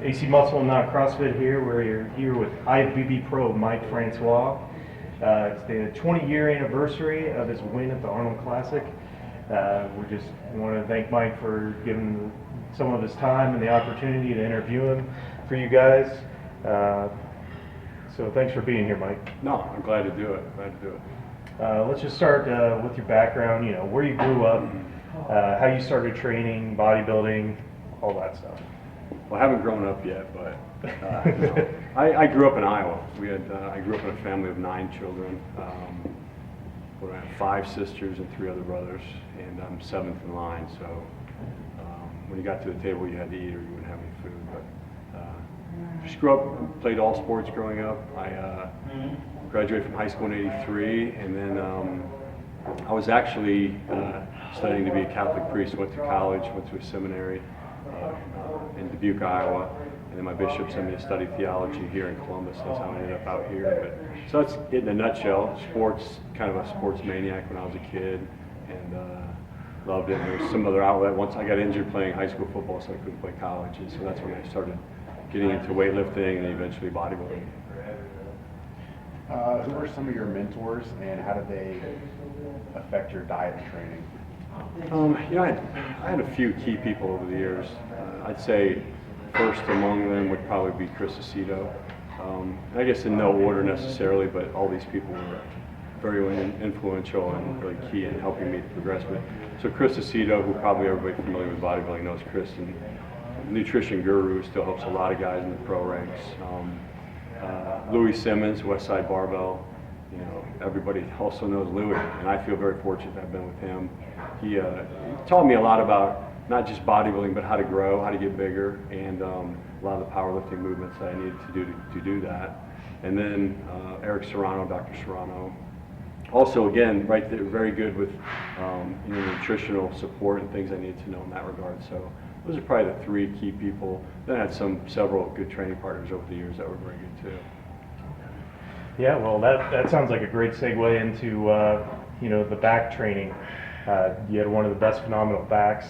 AC Muscle and Not CrossFit here. We're here with IFBB Pro Mike Francois. It's the 20-year anniversary of his win at the Arnold Classic. We just want to thank Mike for giving some of his time and the opportunity to interview him for you guys. So thanks for being here, Mike. No, I'm glad to do it. Let's just start with your background. You know, where you grew up, how you started training, bodybuilding, all that stuff. Well, I haven't grown up yet, but I grew up in Iowa. I grew up in a family of 9 children. I have 5 sisters and 3 other brothers, and I'm 7th in line. So when you got to the table, you had to eat, or you wouldn't have any food. But just grew up, played all sports growing up. I graduated from high school in '83, and then I was actually studying to be a Catholic priest. Went to college, went to a seminary in Dubuque, Iowa, and then my bishop sent me to study theology here in Columbus. That's how I ended up out here. But, so that's it in a nutshell. Sports, kind of a sports maniac when I was a kid, and loved it. And there was some other outlet. Once I got injured playing high school football, so I couldn't play college, and so that's when I started getting into weightlifting and eventually bodybuilding. Who were some of your mentors, and how did they affect your diet and training? You know, I had a few key people over the years. I'd say first among them would probably be Chris Aceto. I guess in no order necessarily, but all these people were very influential and really key in helping me progress. But so Chris Aceto, who probably everybody familiar with bodybuilding knows Chris, and nutrition guru, still helps a lot of guys in the pro ranks. Louis Simmons, Westside Barbell. You know, everybody also knows Louis, and I feel very fortunate that I've been with him. He taught me a lot about not just bodybuilding, but how to grow, how to get bigger, and a lot of the powerlifting movements that I needed to do that. And then Eric Serrano, Dr. Serrano. Also, again, right there, very good with nutritional support and things I needed to know in that regard. So those are probably the 3 key people. Then I had several good training partners over the years that were very good too. Yeah, well, that sounds like a great segue into the back training. You had one of the best phenomenal backs,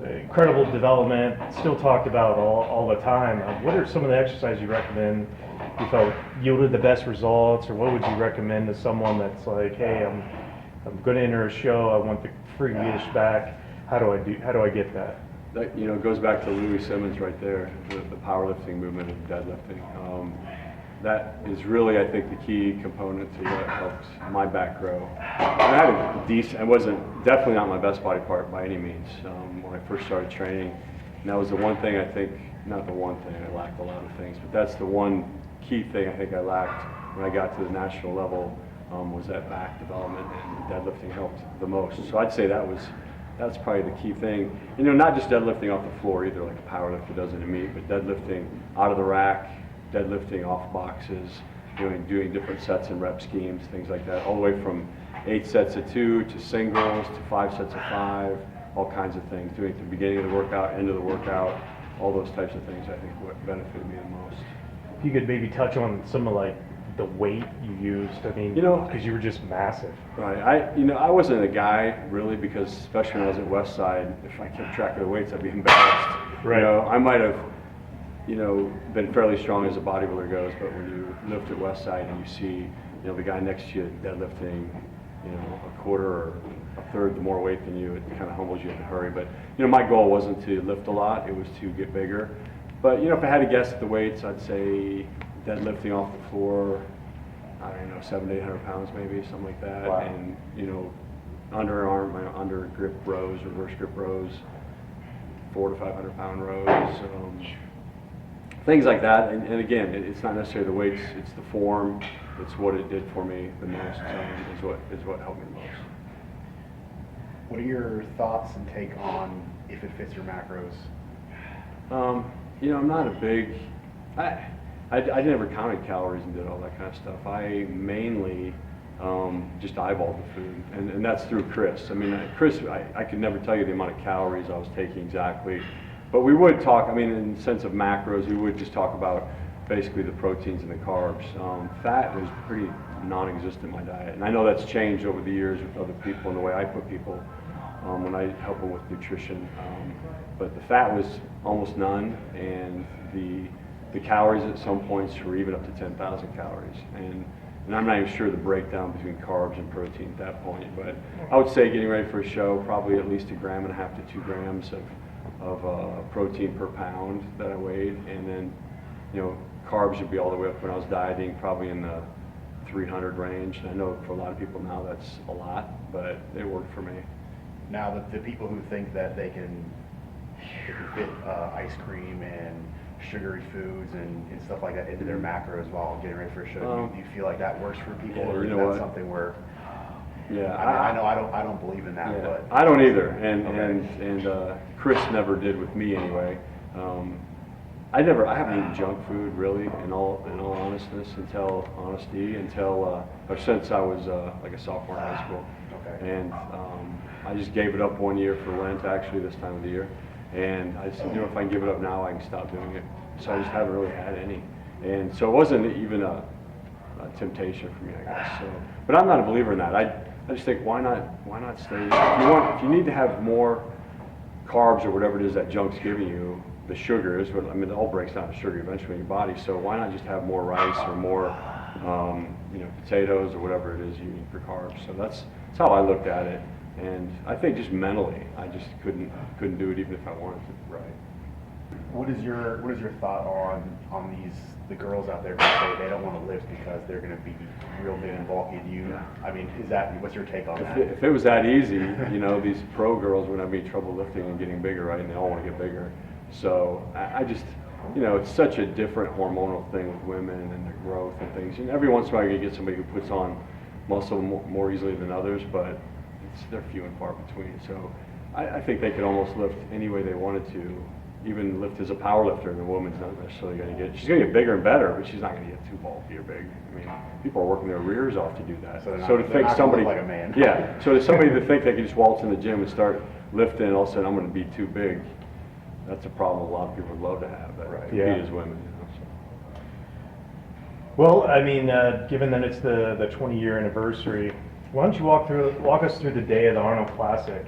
incredible development, still talked about all the time. What are some of the exercises you recommend you felt yielded the best results, or what would you recommend to someone that's like, hey, I'm going to enter a show, I want the freakish back. How do I get that? That goes back to Louis Simmons right there, the powerlifting movement and deadlifting. That is really, I think, the key component to what helped my back grow. And I had a decent, I wasn't, definitely not my best body part by any means when I first started training. And that was the one thing I think, not the one thing, I lacked a lot of things, but that's the one key thing I think I lacked when I got to the national level, was that back development, and deadlifting helped the most. So I'd say that's probably the key thing. Not just deadlifting off the floor either, like a power lifter does in a meet, but deadlifting out of the rack, deadlifting off boxes, doing different sets and rep schemes, things like that, all the way from 8 sets of 2 to singles to 5 sets of 5, all kinds of things, doing it at the beginning of the workout, end of the workout, all those types of things I think what benefited me the most. If you could maybe touch on some of the weight you used, I mean, because you were just massive. Right, I wasn't a guy really, because especially when I was at Westside, if I kept track of the weights, I'd be embarrassed. Right. I might have been fairly strong as a bodybuilder goes, but when you lift at Westside and you see, the guy next to you deadlifting, a quarter or a third the more weight than you, it kind of humbles you in a hurry. But, my goal wasn't to lift a lot, it was to get bigger. But, if I had to guess at the weights, I'd say deadlifting off the floor, I don't know, 700 to 800 pounds maybe, something like that. Wow. And, underarm, under grip rows, reverse grip rows, 400 to 500 pound rows. Things like that, and again, it's not necessarily the weights, it's the form, it's what it did for me the most, is what helped me the most. What are your thoughts and take on if it fits your macros? I'm not a big, I never counted calories and did all that kind of stuff. I mainly just eyeballed the food, and that's through Chris. I mean, Chris, I could never tell you the amount of calories I was taking exactly. But we would talk, in the sense of macros, we would just talk about basically the proteins and the carbs. Fat was pretty non-existent in my diet. And I know that's changed over the years with other people and the way I put people when I help them with nutrition. But the fat was almost none, and the calories at some points were even up to 10,000 calories. And I'm not even sure the breakdown between carbs and protein at that point, but I would say getting ready for a show, probably at least 1.5 grams to 2 grams of protein per pound that I weighed, and then, you know, carbs would be all the way up when I was dieting, probably in the 300 range. And I know for a lot of people now that's a lot, but it worked for me. Now, the people who think that they can fit ice cream and sugary foods and stuff like that into their macros while getting ready for a show, do you feel like that works for people, yeah, or is you know that what? something where? Yeah, I know I don't believe in that, yeah, but I don't either, and okay. and Chris never did with me anyway. I haven't eaten junk food really, in all honesty, until or since I was like a sophomore in high school. Okay. And I just gave it up one year for Lent, actually, this time of the year. And I said, you know, if I can give it up now, I can stop doing it. So I just haven't really had any. And so it wasn't even a temptation for me, I guess. So, but I'm not a believer in that. I just think, why not stay? If you need to have more carbs or whatever it is that junk's giving you, the sugars, I mean, it all breaks down to sugar eventually in your body. So why not just have more rice or more, you know, potatoes or whatever it is you need for carbs? So that's how I looked at it. And I think just mentally, I just couldn't do it even if I wanted to. Right. What is your thought on the girls out there who say they don't want to lift because they're going to be real big and bulky? I mean, what's your take on that? If it was that easy, you know, these pro girls would have any trouble lifting and getting bigger, right? And they all want to get bigger. So I just, you know, it's such a different hormonal thing with women and their growth and things. And every once in a while you get somebody who puts on muscle more easily than others, but they're few and far between. So I think they could almost lift any way they wanted to, even lift as a power lifter, and the woman's not necessarily going to she's going to get bigger and better, but she's not going to get too bulky or big. I mean, people are working their rears off to do that. So to think somebody, like a man. yeah, so to somebody to think they can just waltz in the gym and start lifting, and all of a sudden I'm going to be too big, that's a problem a lot of people would love to have, that Right. compete as women. You know, so. Well, I mean, given that it's the 20-year anniversary, why don't you walk us through the day of the Arnold Classic?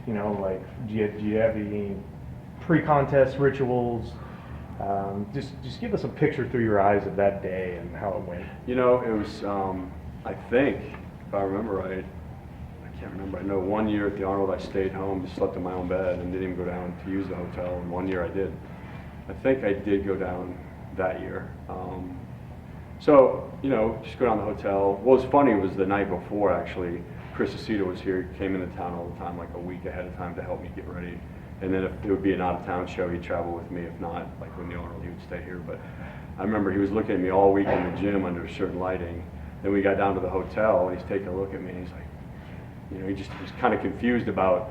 You know, like, do you have any pre-contest rituals? Just give us a picture through your eyes of that day and how it went. You know, it was, I think, if I remember right, I can't remember. I know one year at the Arnold I stayed home, just slept in my own bed and didn't even go down to use the hotel, and one year I did. I think I did go down that year. So, you know, just go down to the hotel. What was funny was the night before, actually, Chris Aceto was here, came into town all the time, like a week ahead of time to help me get ready. And then if it would be an out-of-town show, he'd travel with me. If not, like when the Arnold, he would stay here. But I remember he was looking at me all week in the gym under certain lighting. Then we got down to the hotel, and he's taking a look at me, and he's like, you know, he was kind of confused about,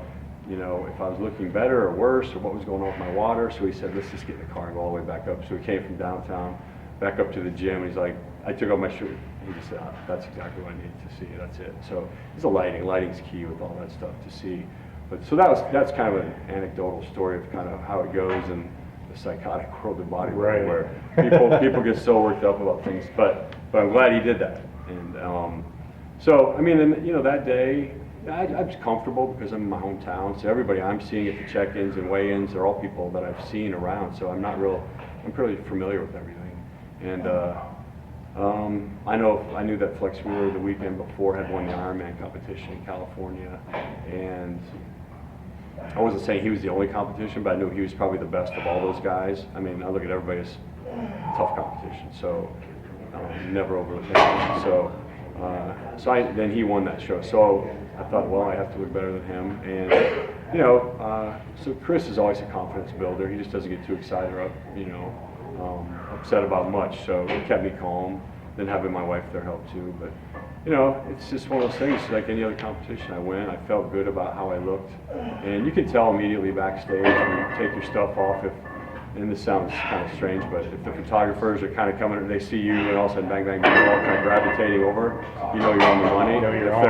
you know, if I was looking better or worse, or what was going on with my water. So he said, let's just get in the car and go all the way back up. So we came from downtown back up to the gym. He's like, I took off my shirt. He just said, that's exactly what I needed to see. That's it. So it's the lighting. Lighting's key with all that stuff to see. But so that's kind of an anecdotal story of kind of how it goes in the psychotic world of bodybuilding, Right. where people get so worked up about things. But I'm glad he did that. And so I mean, and, you know, that day I was comfortable because I'm in my hometown. So everybody I'm seeing at the check-ins and weigh-ins, they're all people that I've seen around. So I'm pretty familiar with everything. And I knew that Flex Wheeler the weekend before had won the Ironman competition in California, and I wasn't saying he was the only competition, but I knew he was probably the best of all those guys. I mean, I look at everybody's tough competition, so never overlook anything. So then he won that show. So I thought, well, I have to look better than him, and you know, so Chris is always a confidence builder. He just doesn't get too excited or upset about much. So it kept me calm. Then having my wife there helped too. But you know, it's just one of those things. Like any other competition I went, I felt good about how I looked, and you can tell immediately backstage when you take your stuff off. And this sounds kind of strange, but if the photographers are kind of coming and they see you, and all of a sudden, bang, bang, bang, they're all kind of gravitating over, you know you're on the money. If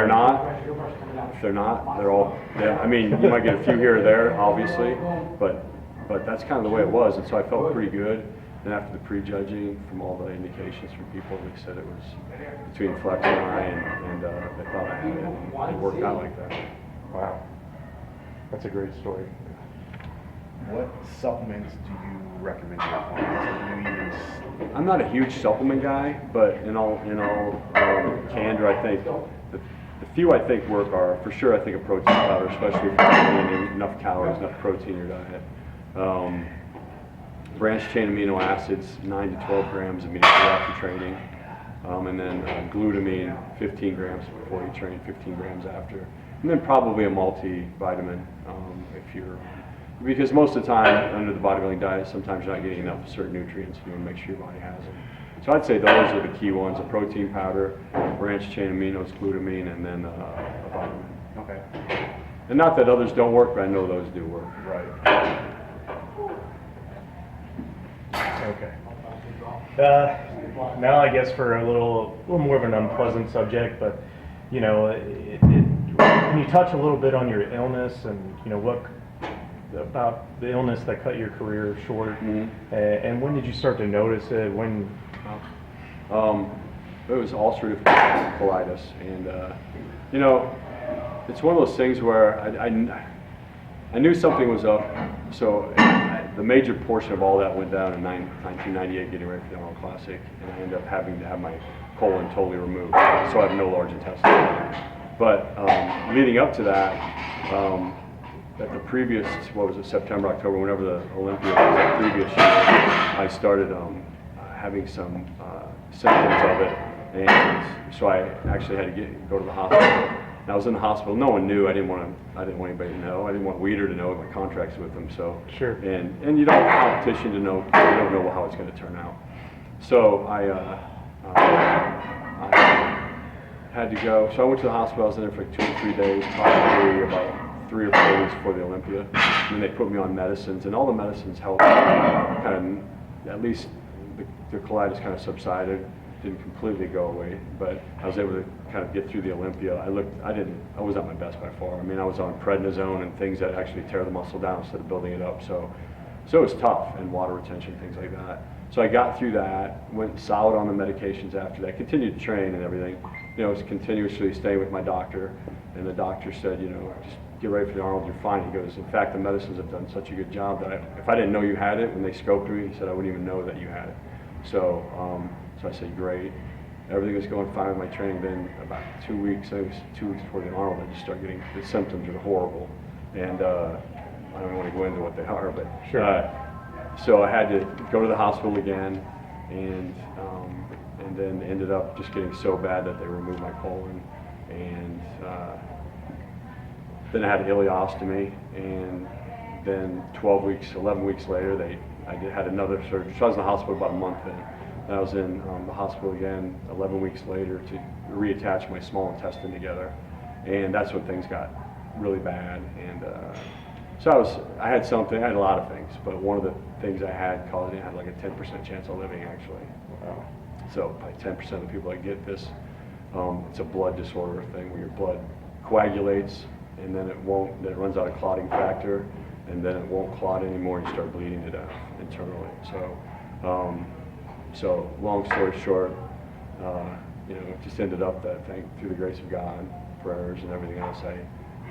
they're not, they're all. Yeah, I mean, you might get a few here or there, obviously, but that's kind of the way it was, and so I felt pretty good. And after the prejudging, from all the indications from people, they said it was between Flex and I, and they thought I had it, and it worked out like that. Wow. That's a great story. What supplements do you recommend to your clients? Do you even I'm not a huge supplement guy, but in all candor, I think the few I think work are, for sure, I think a protein powder, especially if you're getting enough calories, enough protein in your diet. Branched chain amino acids, 9 to 12 grams immediately after training. And then glutamine, 15 grams before you train, 15 grams after. And then probably a multivitamin if you're, because most of the time under the bodybuilding diet, sometimes you're not getting enough of certain nutrients. You want to make sure your body has them. So I'd say those are the key ones: a protein powder, branched chain aminos, glutamine, and then a vitamin. Okay. And not that others don't work, but I know those do work. Right. Okay. Now I guess for a little more of an unpleasant subject, but you know, can you touch a little bit on your illness and you know what about the illness that cut your career short, and when did you start to notice it? When? It was ulcerative colitis, and you know, it's one of those things where I knew something was up, so the major portion of all that went down in 1998, getting ready for the Arnold Classic, and I ended up having to have my colon totally removed, so I have no large intestine. But leading up to that, at the previous, what was it, September, October, whenever the Olympia was, the previous year, I started having some symptoms of it, and so I actually had to go to the hospital. And I was in the hospital. No one knew. I didn't want anybody to know. I didn't want Weider to know my contracts with them. So sure. And you don't have competition to know. You don't know how it's going to turn out. So I had to go. So I went to the hospital. I was in there for like 2 or 3 days, probably about 3 or 4 weeks before the Olympia. And then they put me on medicines, and all the medicines helped. Kind of, at least the colitis kind of subsided. Didn't completely go away, but I was able to kind of get through the Olympia. I was at my best by far. I mean, I was on prednisone and things that actually tear the muscle down instead of building it up. So it was tough, and water retention, things like that. So I got through that, went solid on the medications after that, continued to train and everything. You know, I was continuously staying with my doctor, and the doctor said, you know, just get ready for the Arnold, you're fine. He goes, in fact, the medicines have done such a good job that if I didn't know you had it, when they scoped me, he said I wouldn't even know that you had it. So I said, great. Everything was going fine with my training. Then about 2 weeks, I think it was 2 weeks before the Arnold, I just started getting, the symptoms were horrible. And I don't want to go into what they are, but sure. So I had to go to the hospital again, and then ended up just getting so bad that they removed my colon. And then I had an ileostomy, and then 11 weeks later, I had another surgery. So I was in the hospital about a month in. I was in the hospital again 11 weeks later to reattach my small intestine together, and that's when things got really bad. And so I had a lot of things, but one of the things I had caused me, I had like a 10% chance of living actually. Wow. So probably 10% of the people that get this, it's a blood disorder thing where your blood coagulates, and then it runs out of clotting factor, and then it won't clot anymore, and you start bleeding to death internally. So long story short, you know, it just ended up that through the grace of God, prayers and everything else, I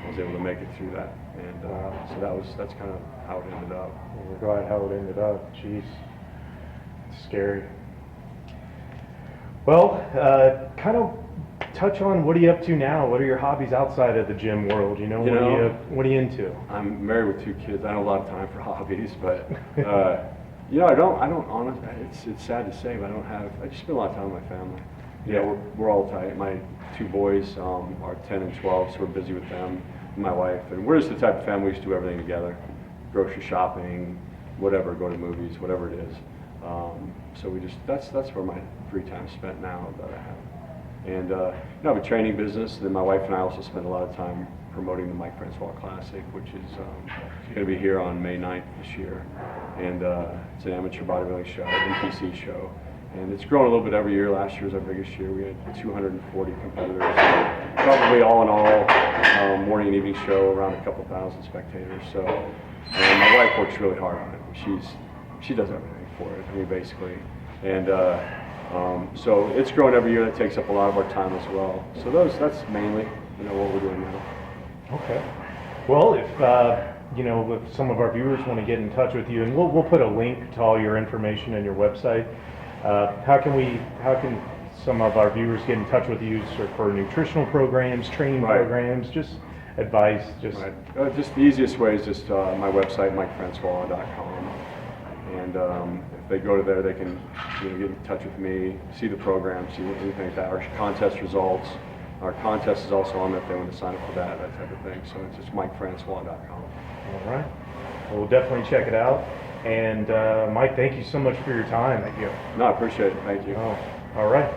was able to make it through that. And so that's kind of how it ended up. We're glad how it ended up. Jeez, it's scary. Well, kind of touch on what are you up to now? What are your hobbies outside of the gym world? You know, what are you into? I'm married with 2 kids. I don't have a lot of time for hobbies, but you know, I don't honestly, it's sad to say, but I just spend a lot of time with my family. You know, we're all tight. My 2 boys are 10 and 12, so we're busy with them, and my wife. And we're just the type of family we just do everything together. Grocery shopping, whatever, go to movies, whatever it is. So that's where my free time is spent now that I have. And you know, I have a training business, and then my wife and I also spend a lot of time promoting the Mike Francois Classic, which is going to be here on May 9th this year. And it's an amateur bodybuilding show, NPC show. And it's grown a little bit every year. Last year was our biggest year. We had 240 competitors. Probably all in all, morning and evening show, around a couple thousand spectators. So my wife works really hard on it. She does everything for it, I mean, basically. And so it's grown every year. That takes up a lot of our time as well. So that's mainly, you know, what we're doing now. Okay. Well, if some of our viewers want to get in touch with you, and we'll put a link to all your information and your website. How can some of our viewers get in touch with you for nutritional programs, training Right. programs, just advice? Right. Just the easiest way is just my website, MikeFrancois.com. And if they go to there, they can get in touch with me, see the program, see anything like that, our contest results. Our contest is also on there if they want to sign up for that type of thing. So it's just MikeFrancois.com. All right. Well, we'll definitely check it out. And Mike, thank you so much for your time. Thank you. No, I appreciate it. Thank you. Oh, all right.